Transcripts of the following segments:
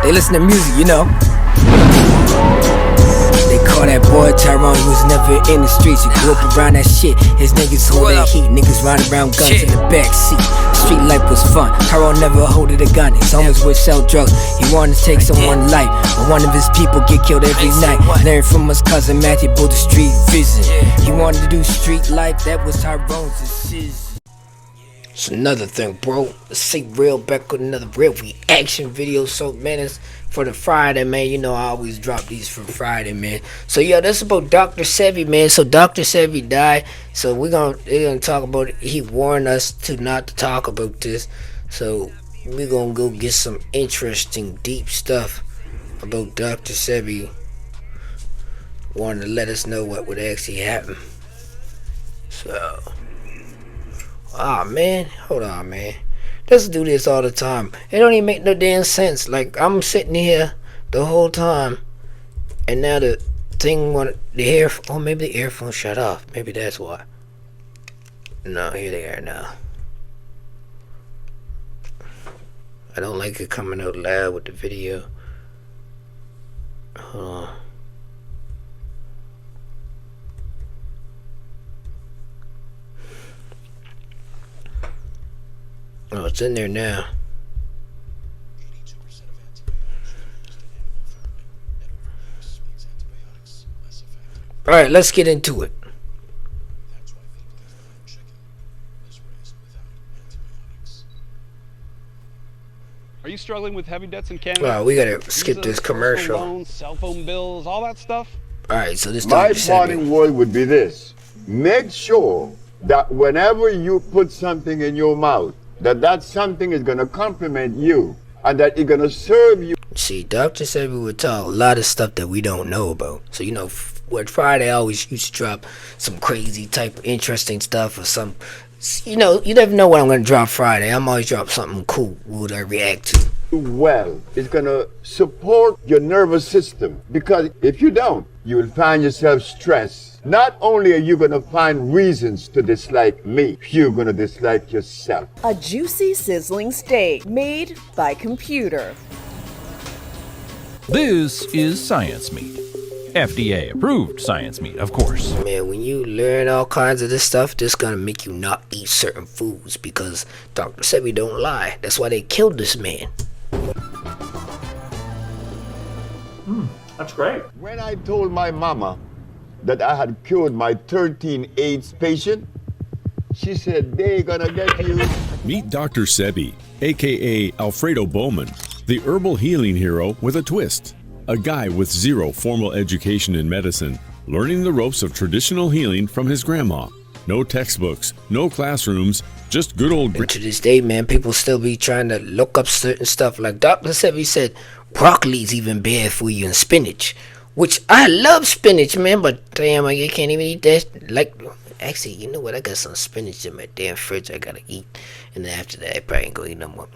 They listen to music, you know. They call that boy Tyrone, he was never in the streets. He grew up around that shit. His niggas hold that heat, niggas run around guns in the back seat. Street life was fun, Tyrone never holded a gun. His homies would sell drugs, he wanted to take someone's life, but one of his people get killed every night. Learned from his cousin Matthew, built the street vision. He wanted to do street life, that was Tyrone's decision. It's another thing, bro. Let's see real back with another real reaction video. So man, it's for the Friday, man. You know I always drop these for Friday, man. So yeah, that's about Dr.Sebi, man. So Dr.Sebi died. So we're gonna talk about it. He warned us to not to talk about this. So we're gonna go get some interesting, deep stuff about Dr.Sebi. Wanted to let us know what would actually happen. So man, hold on, man. Let's do this all the time. It don't even make no damn sense. Like, I'm sitting here the whole time, and now the thing oh, maybe the earphone shut off. Maybe that's why. No, here they are now. I don't like it coming out loud with the video. Hold on. Oh, it's in there now. Alright, let's get into it. Are you struggling with heavy debts in Canada? Wow, we gotta skip this commercial. Loans, cell phone bills, all that stuff? Alright, so this my parting word would be this. Make sure that whenever you put something in your mouth, that something is going to complement you and that it's going to serve you. See, Dr.Sebi would talk a lot of stuff that we don't know about. So, you know, what Friday I always used to drop some crazy type of interesting stuff or some, you know, you never know what I'm going to drop Friday. I'm always drop something cool would I react to. Well, it's going to support your nervous system, because if you don't, you will find yourself stressed. Not only are you going to find reasons to dislike me, you're going to dislike yourself. A juicy, sizzling steak made by computer. This is science meat. FDA approved science meat, of course. Man, when you learn all kinds of this stuff, this gonna make you not eat certain foods, because Dr.Sebi don't lie. That's why they killed this man. That's great. When I told my mama that I had cured my 13 AIDS patient, she said, they're gonna get you. Meet Dr. Sebi, aka Alfredo Bowman, the herbal healing hero with a twist. A guy with zero formal education in medicine, learning the ropes of traditional healing from his grandma. No textbooks, no classrooms, just good old... And to this day, man, people still be trying to look up certain stuff. Like Dr.Sebi said, broccoli's even bad for you, and spinach. Which, I love spinach, man, but damn, I can't even eat that. Like, actually, you know what? I got some spinach in my damn fridge I gotta eat. And then after that, I probably ain't gonna eat no more.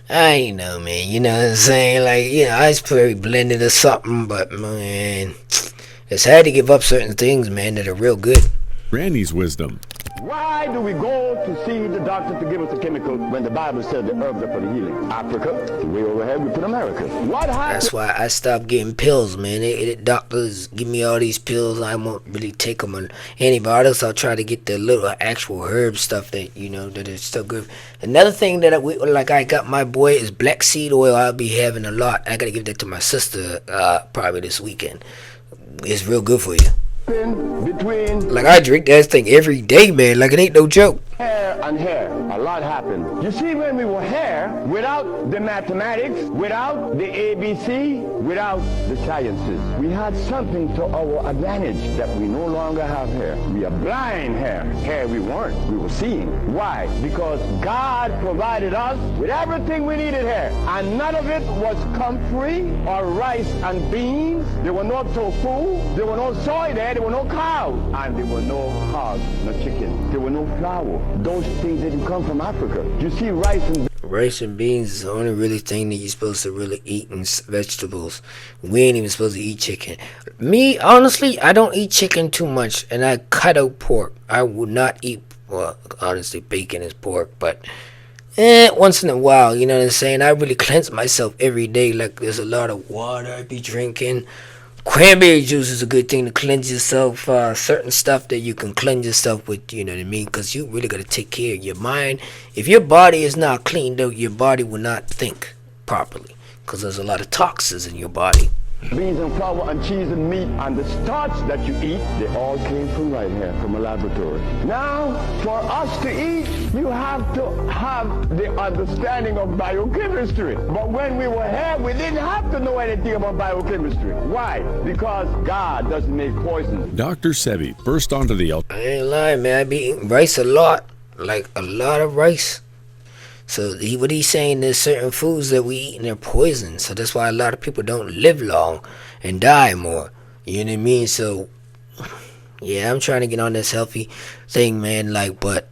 I ain't know, man. You know what I'm saying? Like, you know, I was probably blended or something, but, man, it's hard to give up certain things, man, that are real good. Granny's wisdom. Why do we go to see the doctor to give us a chemical when the Bible said the herbs are for the healing? Africa, the way over here, we put America. What happened? That's why I stopped getting pills, man. Doctors give me all these pills. I won't really take them on antibiotics. I'll try to get the little actual herb stuff that, you know, that is still good. Another thing that I got my boy is black seed oil. I'll be having a lot. I gotta give that to my sister probably this weekend. It's real good for you. Between like, I drink that thing every day, man. Like, it ain't no joke. Hair and hair, a lot happened. You see, when we were hair, without the mathematics, without the ABC, without the sciences, we had something to our advantage that we no longer have here. We are blind hair. Hair we weren't. We were seeing. Why? Because God provided us with everything we needed here. And none of it was comfrey or rice and beans. There were no tofu. There were no soy there. There were no cows. And there were no hogs, no chicken. There were no flour. Those things didn't come from Africa. You see, rice and beans is the only really thing that you're supposed to really eat in vegetables. We ain't even supposed to eat chicken. Me, honestly, I don't eat chicken too much, and I cut out pork. I would not eat, well, honestly, bacon is pork, but Once in a while, you know what I'm saying? I really cleanse myself every day. Like, there's a lot of water I be drinking. Cranberry juice is a good thing to cleanse yourself. Certain stuff that you can cleanse yourself with, you know what I mean? Because you really got to take care of your mind. If your body is not cleaned up, your body will not think properly. Because there's a lot of toxins in your body. Beans and flour and cheese and meat and the starch that you eat, they all came from right here, from a laboratory. Now, for us to eat, you have to have the understanding of biochemistry. But when we were here, we didn't have to know anything about biochemistry. Why? Because God doesn't make poison. Dr. Sebi burst onto the I ain't lying, man. I be eating rice a lot. Like, a lot of rice. So what he's saying, there's certain foods that we eat and they're poison. So that's why a lot of people don't live long and die more. You know what I mean? So, yeah, I'm trying to get on this healthy thing, man. Like, but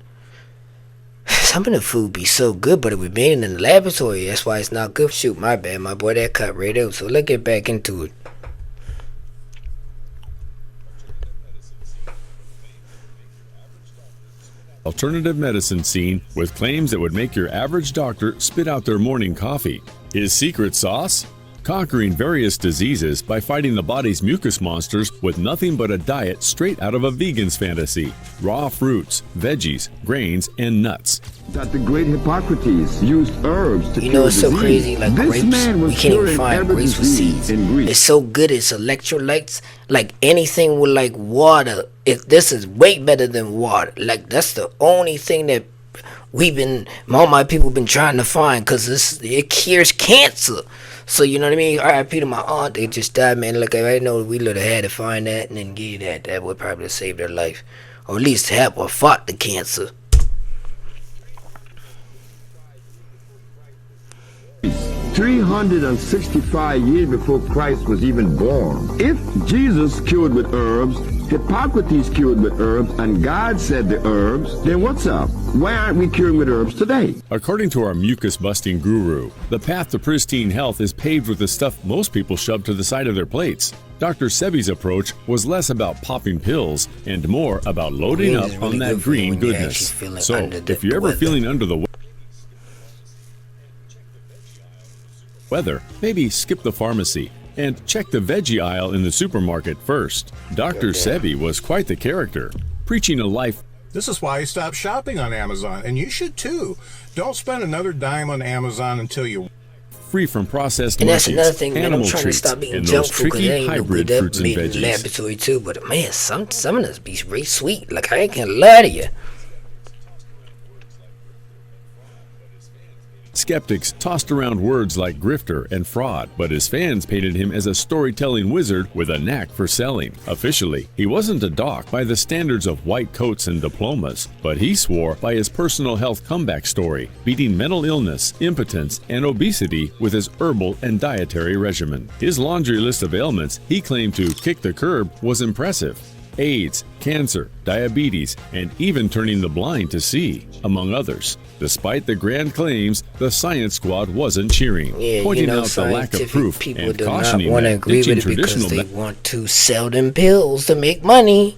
some of the food be so good, but it was made in the laboratory. That's why it's not good. Shoot, my bad. My boy, that cut right out. So let's get back into it. alternative medicine scene with claims that would make your average doctor spit out their morning coffee. His secret sauce? Conquering various diseases by fighting the body's mucus monsters with nothing but a diet straight out of a vegan's fantasy. Raw fruits, veggies, grains, and nuts. That the great Hippocrates used herbs to it's so crazy, like grapes, we can't even find grapes with seeds. It's so good, it's electrolytes, like anything with like water. This is way better than water. Like, that's the only thing that all my people been trying to find, because it cures cancer. So, you know what I mean? R.I.P. to my aunt, they just died, man. Like, I know we would have had to find that and then give that. That would probably have saved their life. Or at least help or fought the cancer. 365 years before Christ was even born. If Jesus cured with herbs, Hippocrates cured with herbs, and God said the herbs, then what's up? Why aren't we curing with herbs today? According to our mucus-busting guru, the path to pristine health is paved with the stuff most people shove to the side of their plates. Dr. Sebi's approach was less about popping pills and more about loading up on that green goodness. So, if you're ever feeling under the weather, maybe skip the pharmacy and check the veggie aisle in the supermarket first. Dr. Sebi was quite the character, preaching a life. This is why I stopped shopping on Amazon, and you should too. Don't spend another dime on Amazon until you free from processed and that's munchies, another thing, man. I'm animal trying to treats, stop eating and junk those food because tricky it ain't no hybrid good. fruits and Made in the veggies. laboratory too, but man, some of this be really sweet. Like, I ain't gonna lie to you. Skeptics tossed around words like grifter and fraud, but his fans painted him as a storytelling wizard with a knack for selling. Officially, he wasn't a doc by the standards of white coats and diplomas, but he swore by his personal health comeback story, beating mental illness, impotence, and obesity with his herbal and dietary regimen. His laundry list of ailments he claimed to kick the curb was impressive. AIDS, cancer, diabetes, and even turning the blind to see, among others. Despite the grand claims, the science squad wasn't cheering, pointing out the lack of proof and cautioning that ditching traditional they want to sell them pills to make money.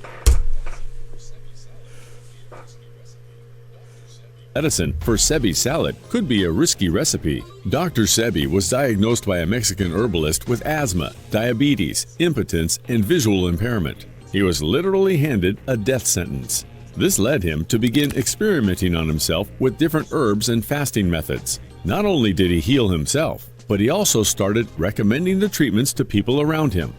Medicine for Sebi salad could be a risky recipe. Dr. Sebi was diagnosed by a Mexican herbalist with asthma, diabetes, impotence, and visual impairment. He was literally handed a death sentence. This led him to begin experimenting on himself with different herbs and fasting methods. Not only did he heal himself, but he also started recommending the treatments to people around him.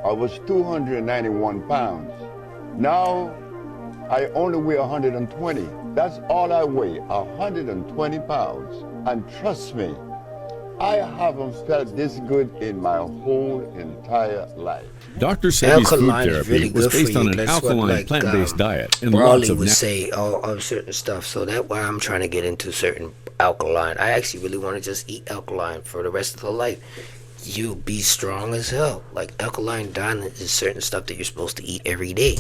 I was 291 pounds. Now I only weigh 120. That's all I weigh, 120 pounds. And trust me, I haven't felt this good in my whole entire life. Dr. Sebi's food therapy was based on an alkaline plant-based diet and lots of would say all certain stuff, so that's why I'm trying to get into certain alkaline. I actually really want to just eat alkaline for the rest of the life. You'll be strong as hell. Like, alkaline diet is certain stuff that you're supposed to eat every day.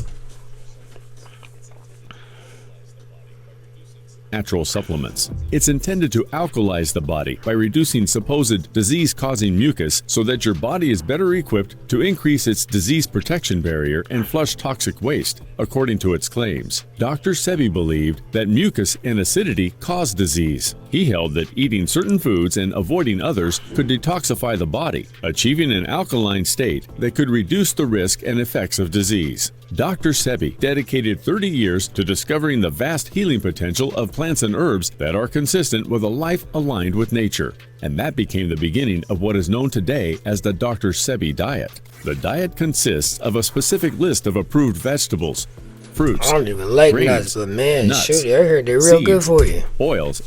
natural supplements. It's intended to alkalize the body by reducing supposed disease-causing mucus so that your body is better equipped to increase its disease protection barrier and flush toxic waste, according to its claims. Dr. Sebi believed that mucus and acidity cause disease. He held that eating certain foods and avoiding others could detoxify the body, achieving an alkaline state that could reduce the risk and effects of disease. Dr. Sebi dedicated 30 years to discovering the vast healing potential of plants and herbs that are consistent with a life aligned with nature. And that became the beginning of what is known today as the Dr. Sebi diet. The diet consists of a specific list of approved vegetables, fruits, I don't even like grains, nuts, but man, nuts, shoot, I heard they're real seeds, good for you. oils,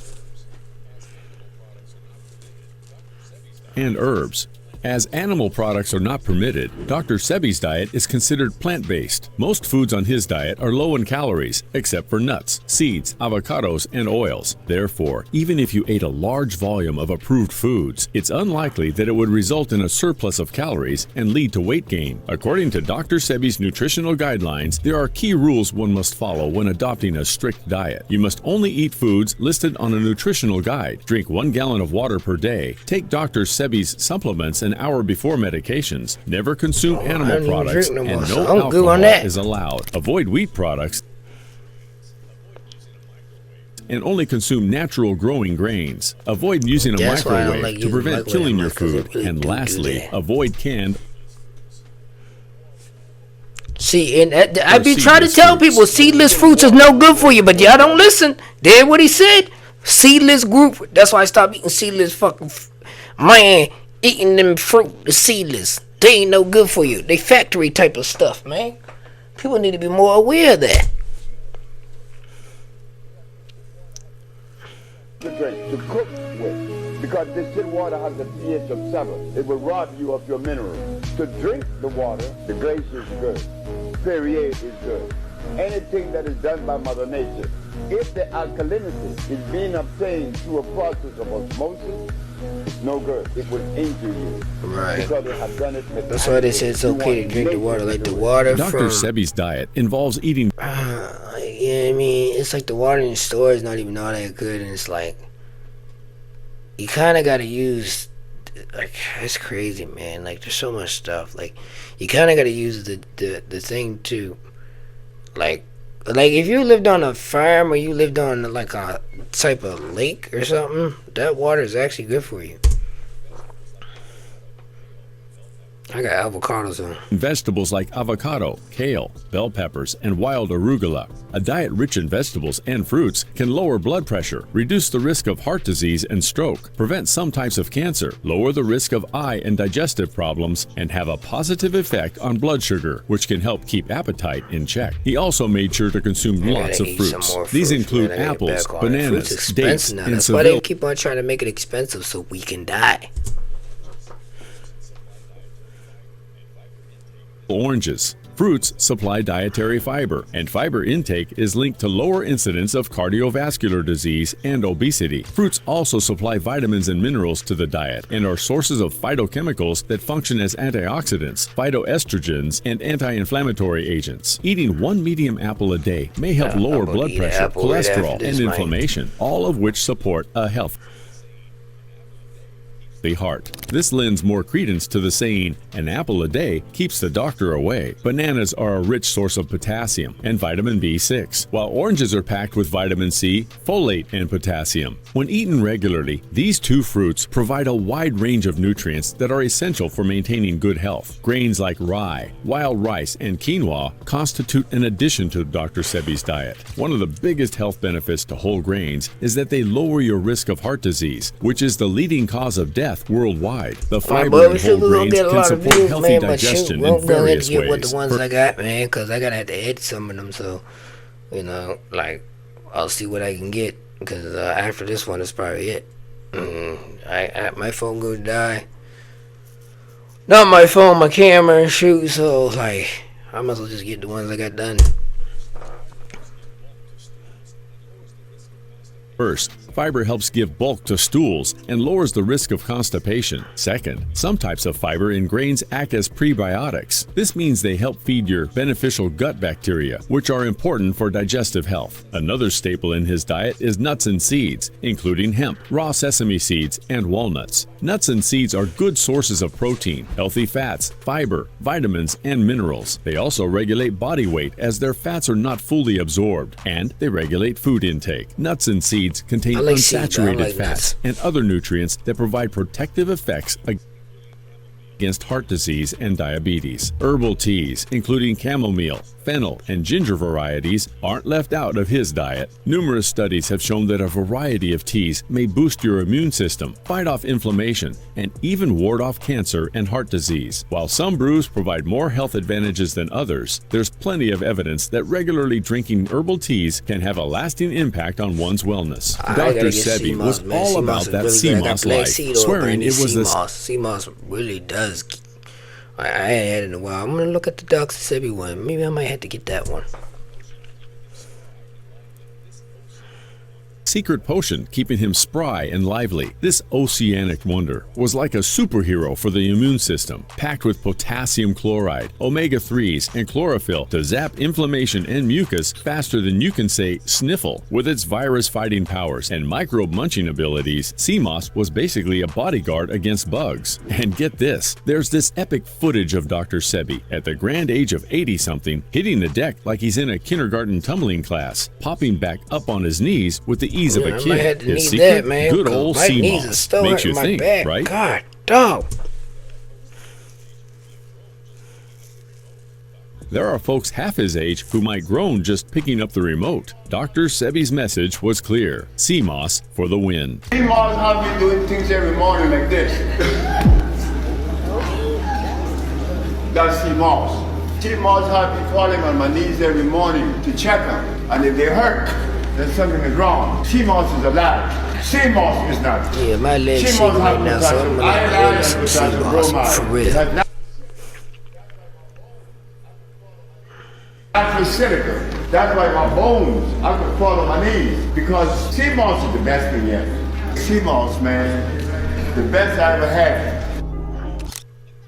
and herbs. As animal products are not permitted, Dr. Sebi's diet is considered plant-based. Most foods on his diet are low in calories, except for nuts, seeds, avocados, and oils. Therefore, even if you ate a large volume of approved foods, it's unlikely that it would result in a surplus of calories and lead to weight gain. According to Dr. Sebi's nutritional guidelines, there are key rules one must follow when adopting a strict diet. You must only eat foods listed on a nutritional guide, drink 1 gallon of water per day, take Dr. Sebi's supplements an hour before medications, never consume animal products, and no alcohol is allowed. Avoid wheat products and only consume natural growing grains. Avoid using a microwave to prevent killing your food. And lastly, avoid canned. See, and I be trying to tell people seedless fruits is no good for you, but y'all don't listen. Did what he said. Seedless group. That's why I stopped eating seedless fucking man. Eating them fruit, the seedless, they ain't no good for you. They factory type of stuff, man. People need to be more aware of that. To drink, to cook with, because distilled water has a pH of 7. It will rob you of your minerals. To drink the water, the glacier is good. Perrier is good. Anything that is done by Mother Nature. If the alkalinity is being obtained through a process of osmosis, it's no good. It will injure you. Right. Because they have done it. That's why they say it's okay to drink the water, like the water Dr. from... Sebi's diet involves eating... yeah, I mean, it's like the water in the store is not even all that good, and it's like... You kind of got to use... Like, it's crazy, man. Like, there's so much stuff. Like, you kind of got to use the thing, too. Like, if you lived on a farm or you lived on, like, a type of lake or something, that water is actually good for you. I got avocados on. Vegetables like avocado, kale, bell peppers, and wild arugula. A diet rich in vegetables and fruits can lower blood pressure, reduce the risk of heart disease and stroke, prevent some types of cancer, lower the risk of eye and digestive problems, and have a positive effect on blood sugar, which can help keep appetite in check. He also made sure to consume lots of fruits. These include apples, bananas, dates, and that's why they keep on trying to make it expensive so we can die. Oranges. Fruits supply dietary fiber, and fiber intake is linked to lower incidence of cardiovascular disease and obesity. Fruits also supply vitamins and minerals to the diet and are sources of phytochemicals that function as antioxidants, phytoestrogens, and anti-inflammatory agents. Eating 1 medium apple a day may help lower blood pressure, cholesterol, and inflammation, all of which support a healthy heart. This lends more credence to the saying, an apple a day keeps the doctor away. Bananas are a rich source of potassium and vitamin B6, while oranges are packed with vitamin C, folate, and potassium. When eaten regularly, these two fruits provide a wide range of nutrients that are essential for maintaining good health. Grains like rye, wild rice, and quinoa constitute an addition to Dr. Sebi's diet. One of the biggest health benefits to whole grains is that they lower your risk of heart disease, which is the leading cause of death worldwide. The fiber in whole grains can support healthy digestion in various ways. With the ones I got, man, because I gotta have to edit some of them. So, you know, like, I'll see what I can get, because after this one, it's probably it. My phone gonna die. Not my phone, my camera and shoot. So, like, I might as well just get the ones I got done. First, fiber helps give bulk to stools and lowers the risk of constipation. Second, some types of fiber in grains act as prebiotics. This means they help feed your beneficial gut bacteria, which are important for digestive health. Another staple in his diet is nuts and seeds, including hemp, raw sesame seeds, and walnuts. Nuts and seeds are good sources of protein, healthy fats, fiber, vitamins, and minerals. They also regulate body weight as their fats are not fully absorbed, and they regulate food intake. Nuts and seeds contain unsaturated fats and other nutrients that provide protective effects against heart disease and diabetes. Herbal teas, including chamomile, fennel, and ginger varieties, aren't left out of his diet. Numerous studies have shown that a variety of teas may boost your immune system, fight off inflammation, and even ward off cancer and heart disease. While some brews provide more health advantages than others, there's plenty of evidence that regularly drinking herbal teas can have a lasting impact on one's wellness. Dr. Sebi was all about that sea moss life, swearing it was the sea moss really does. I ain't had it in a while. I'm gonna look at the Dr.Sebi one. Maybe I might have to get that one. secret potion keeping him spry and lively. This oceanic wonder was like a superhero for the immune system, packed with potassium chloride, omega-3s, and chlorophyll to zap inflammation and mucus faster than you can say sniffle. With its virus-fighting powers and microbe-munching abilities, sea moss was basically a bodyguard against bugs. And get this, there's this epic footage of Dr. Sebi at the grand age of 80-something, hitting the deck like he's in a kindergarten tumbling class, popping back up on his knees with the ease of a kid. His secret, good old sea moss. Makes you think, right? God, dog. There are folks half his age who might groan just picking up the remote. Dr. Sebi's message was clear. Sea moss for the win. Sea moss have me doing things every morning like this. That's sea moss. Sea moss have me falling on my knees every morning to check them. And if they hurt, then something is wrong. Sea moss is alive. Sea moss is not. Yeah, my leg's shaking right now, so I'm gonna order some sea moss for real. Natural silica. That's why my bones, I could fall on my knees. Because sea moss is the best thing yet. Sea moss, man, the best I ever had.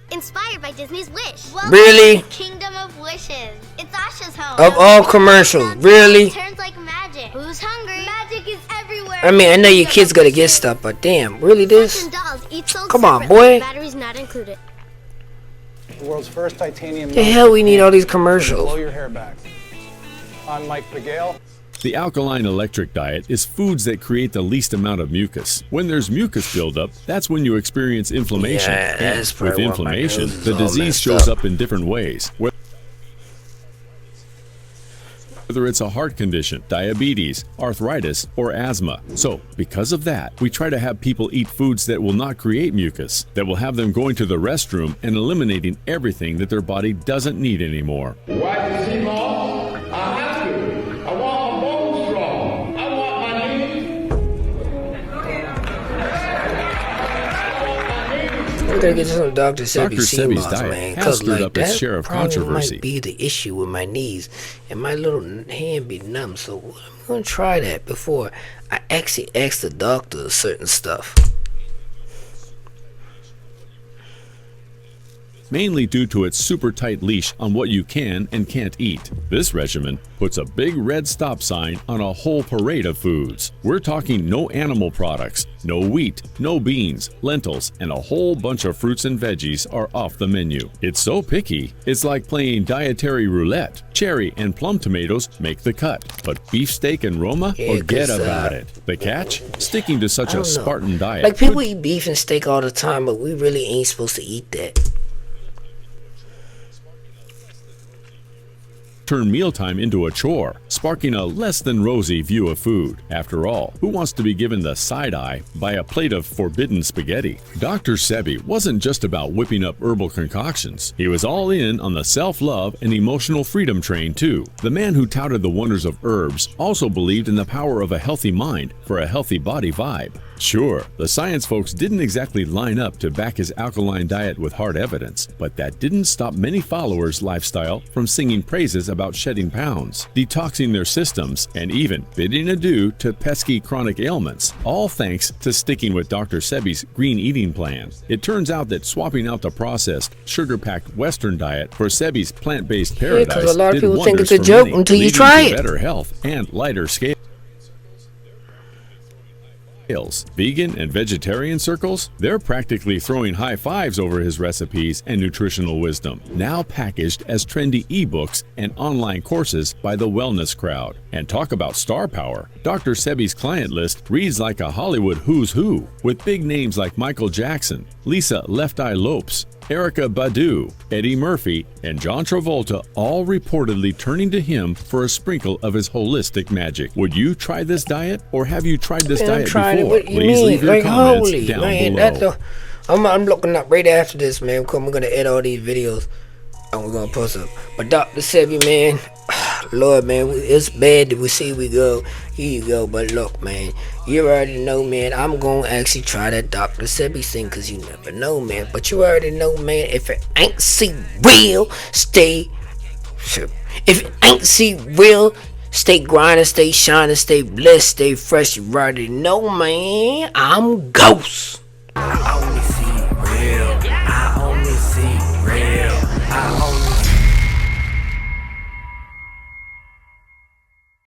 Inspired by Disney's Wish. Welcome really? To the Kingdom of Wishes. It's Asha's home. Of all commercials, really? It turns like magic. Who's hungry? Magic is everywhere. I mean, I know your kids gotta get stuff, but damn, really this? Come on, boy. Batteries not included. The world's first titanium. The hell we need all these commercials? Blow your hair back. I'm Mike Pagale. The alkaline electric diet is foods that create the least amount of mucus. When there's mucus buildup, that's when you experience inflammation. Yeah, that's with inflammation, the disease shows up in different ways. Whether it's a heart condition, diabetes, arthritis, or asthma. So, because of that, we try to have people eat foods that will not create mucus, that will have them going to the restroom and eliminating everything that their body doesn't need anymore. Why the sea moss? I have to. I want my bones strong. I want my knees. We're gonna get some Dr. Sebi's sea Sebi's moss, diet man, has cause stirred like up its that share of probably controversy. might be the issue with my knees, and my little hand be numb. So I'm gonna try that before I actually ask the doctor certain stuff. Mainly due to its super tight leash on what you can and can't eat. This regimen puts a big red stop sign on a whole parade of foods. We're talking no animal products, no wheat, no beans, lentils, and a whole bunch of fruits and veggies are off the menu. It's so picky, it's like playing dietary roulette. Cherry and plum tomatoes make the cut, but beefsteak and Roma, forget about it. The catch? Sticking to such a Spartan diet. Like people eat beef and steak all the time, but we really ain't supposed to eat that. Turn mealtime into a chore, sparking a less than rosy view of food. After all, who wants to be given the side eye by a plate of forbidden spaghetti? Dr. Sebi wasn't just about whipping up herbal concoctions. He was all in on the self-love and emotional freedom train too. The man who touted the wonders of herbs also believed in the power of a healthy mind for a healthy body vibe. Sure, the science folks didn't exactly line up to back his alkaline diet with hard evidence, but that didn't stop many followers' lifestyle from singing praises about shedding pounds, detoxing their systems, and even bidding adieu to pesky chronic ailments, all thanks to sticking with Dr. Sebi's green eating plan. It turns out that swapping out the processed, sugar-packed Western diet for Sebi's plant-based paradise 'cause a lot of did people think wonders it's a for joke many, until you leading try to it. better health and lighter scale. Vegan and vegetarian circles, they're practically throwing high fives over his recipes and nutritional wisdom, now packaged as trendy ebooks and online courses by the wellness crowd. And talk about star power. Dr. Sebi's client list reads like a Hollywood who's who, with big names like Michael Jackson, Lisa Left Eye Lopes, Erykah Badu, Eddie Murphy, and John Travolta all reportedly turning to him for a sprinkle of his holistic magic. Would you try this diet, or have you tried this diet before? What you Please mean? leave your Like, comments holy, down man, below. I'm looking up right after this, man, because I'm going to edit all these videos and we're going to post them. But Dr. Sebi, man, Lord, man, it's bad that we see we go. Here you go. But look, man, you already know, man, I'm going to actually try that Dr. Sebi thing because you never know, man. But you already know, man, if it ain't Seereal, stay. If it ain't Seereal, stay grinding, stay shining, stay blessed, stay fresh. You already know, man, I'm Ghost. I only see real.